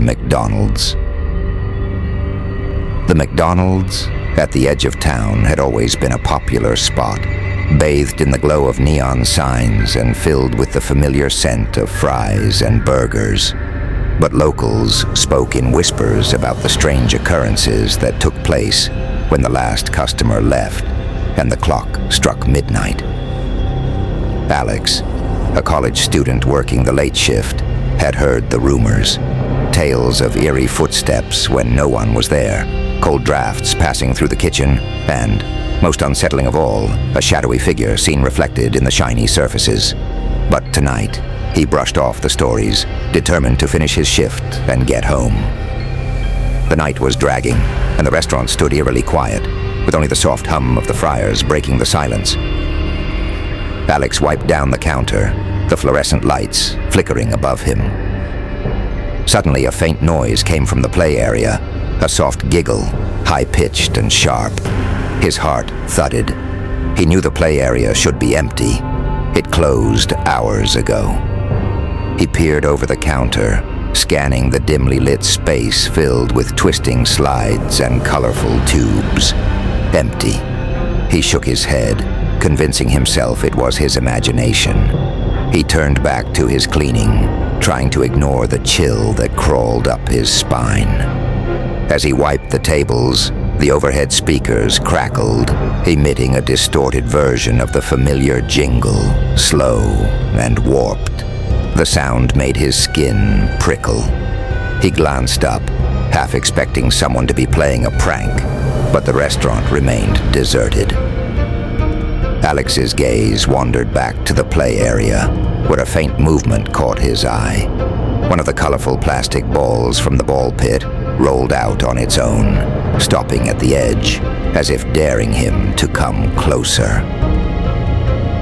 McDonald's. The McDonald's, at the edge of town, had always been a popular spot, bathed in the glow of neon signs and filled with the familiar scent of fries and burgers. But locals spoke in whispers about the strange occurrences that took place when the last customer left and the clock struck midnight. Alex, a college student working the late shift, had heard the rumors. Tales of eerie footsteps when no one was there, cold drafts passing through the kitchen, and, most unsettling of all, a shadowy figure seen reflected in the shiny surfaces. But tonight, he brushed off the stories, determined to finish his shift and get home. The night was dragging, and the restaurant stood eerily quiet, with only the soft hum of the fryers breaking the silence. Alex wiped down the counter, the fluorescent lights flickering above him. Suddenly, a faint noise came from the play area, a soft giggle, high-pitched and sharp. His heart thudded. He knew the play area should be empty. It closed hours ago. He peered over the counter, scanning the dimly lit space filled with twisting slides and colorful tubes. Empty. He shook his head, convincing himself it was his imagination. He turned back to his cleaning, trying to ignore the chill that crawled up his spine. As he wiped the tables, the overhead speakers crackled, emitting a distorted version of the familiar jingle, slow and warped. The sound made his skin prickle. He glanced up, half expecting someone to be playing a prank, but the restaurant remained deserted. Alex's gaze wandered back to the play area, where a faint movement caught his eye. One of the colorful plastic balls from the ball pit rolled out on its own, stopping at the edge, as if daring him to come closer.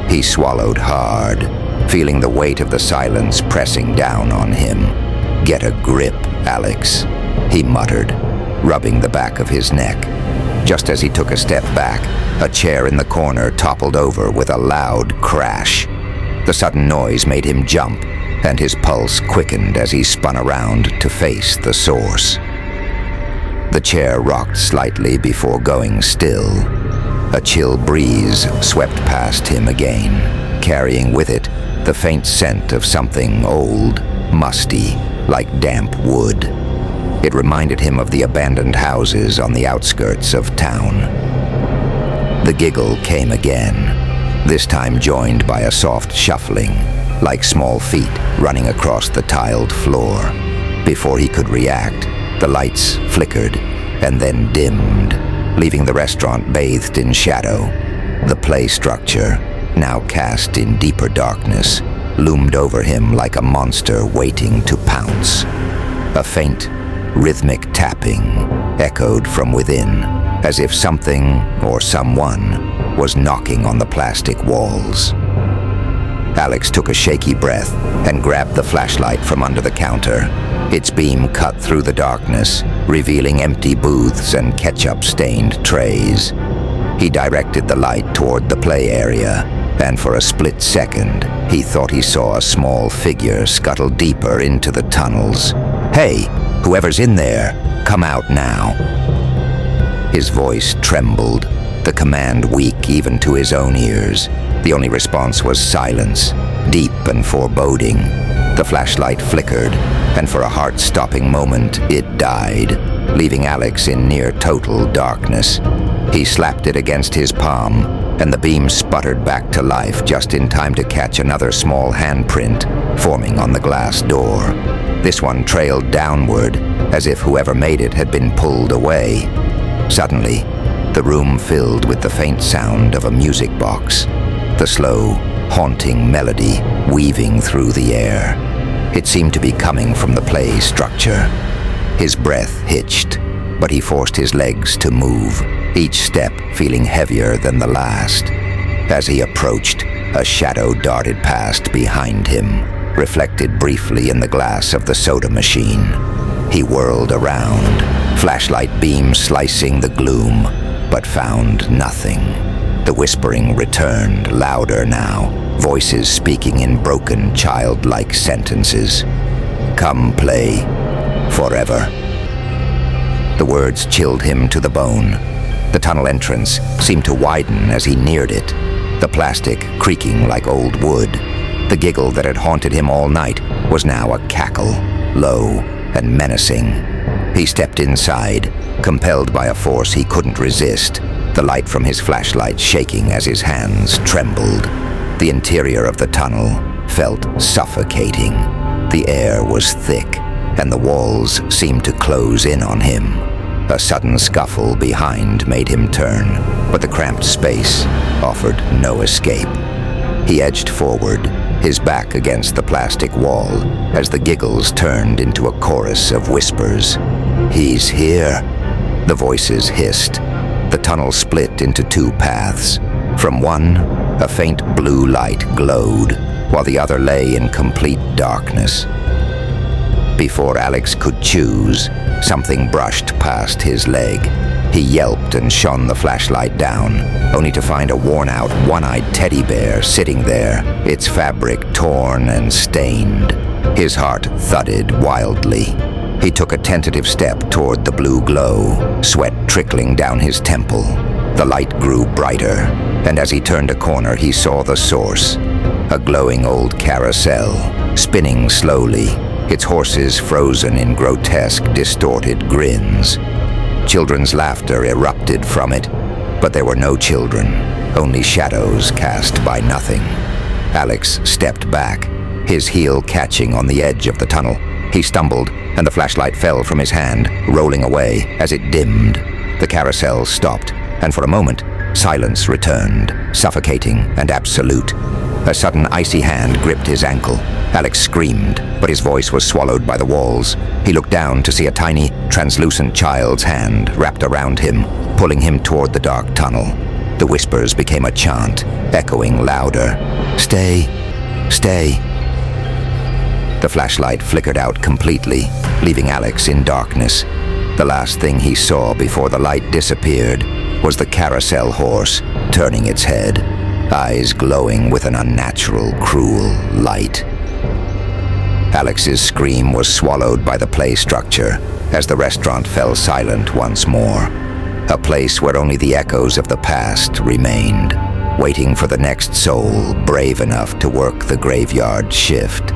He swallowed hard, feeling the weight of the silence pressing down on him. "Get a grip, Alex," he muttered, rubbing the back of his neck. Just as he took a step back, a chair in the corner toppled over with a loud crash. The sudden noise made him jump, and his pulse quickened as he spun around to face the source. The chair rocked slightly before going still. A chill breeze swept past him again, carrying with it the faint scent of something old, musty, like damp wood. It reminded him of the abandoned houses on the outskirts of town. The giggle came again, this time joined by a soft shuffling, like small feet running across the tiled floor. Before he could react, the lights flickered and then dimmed, leaving the restaurant bathed in shadow. The play structure, now cast in deeper darkness, loomed over him like a monster waiting to pounce. A faint, rhythmic tapping echoed from within, as if something or someone was knocking on the plastic walls. Alex took a shaky breath and grabbed the flashlight from under the counter. Its beam cut through the darkness, revealing empty booths and ketchup-stained trays. He directed the light toward the play area, and for a split second, he thought he saw a small figure scuttle deeper into the tunnels. "Hey, whoever's in there, come out now." His voice trembled, the command weak even to his own ears. The only response was silence, deep and foreboding. The flashlight flickered, and for a heart-stopping moment, it died, leaving Alex in near total darkness. He slapped it against his palm, and the beam sputtered back to life just in time to catch another small handprint forming on the glass door. This one trailed downward, as if whoever made it had been pulled away. Suddenly, the room filled with the faint sound of a music box, the slow, haunting melody weaving through the air. It seemed to be coming from the play structure. His breath hitched, but he forced his legs to move, each step feeling heavier than the last. As he approached, a shadow darted past behind him, reflected briefly in the glass of the soda machine. He whirled around, flashlight beam slicing the gloom, but found nothing. The whispering returned, louder now, voices speaking in broken, childlike sentences. "Come play. forever. The words chilled him to the bone. The tunnel entrance seemed to widen as he neared it, the plastic creaking like old wood. The giggle that had haunted him all night was now a cackle, low and menacing. He stepped inside, compelled by a force he couldn't resist, the light from his flashlight shaking as his hands trembled. The interior of the tunnel felt suffocating. The air was thick, and the walls seemed to close in on him. A sudden scuffle behind made him turn, but the cramped space offered no escape. He edged forward, his back against the plastic wall, as the giggles turned into a chorus of whispers. "He's here," the voices hissed. The tunnel split into two paths. From one, a faint blue light glowed, while the other lay in complete darkness. Before Alex could choose, something brushed past his leg. He yelped and shone the flashlight down, only to find a worn-out, one-eyed teddy bear sitting there, its fabric torn and stained. His heart thudded wildly. He took a tentative step toward the blue glow, sweat trickling down his temple. The light grew brighter, and as he turned a corner, he saw the source. A glowing old carousel, spinning slowly, its horses frozen in grotesque, distorted grins. Children's laughter erupted from it, but there were no children, only shadows cast by nothing. Alex stepped back, his heel catching on the edge of the tunnel. He stumbled, and the flashlight fell from his hand, rolling away as it dimmed. The carousel stopped, and for a moment, silence returned, suffocating and absolute. A sudden icy hand gripped his ankle. Alex screamed, but his voice was swallowed by the walls. He looked down to see a tiny, translucent child's hand wrapped around him, pulling him toward the dark tunnel. The whispers became a chant, echoing louder. "Stay, stay." The flashlight flickered out completely, leaving Alex in darkness. The last thing he saw before the light disappeared was the carousel horse turning its head, eyes glowing with an unnatural, cruel light. Alex's scream was swallowed by the play structure as the restaurant fell silent once more, a place where only the echoes of the past remained, waiting for the next soul brave enough to work the graveyard shift.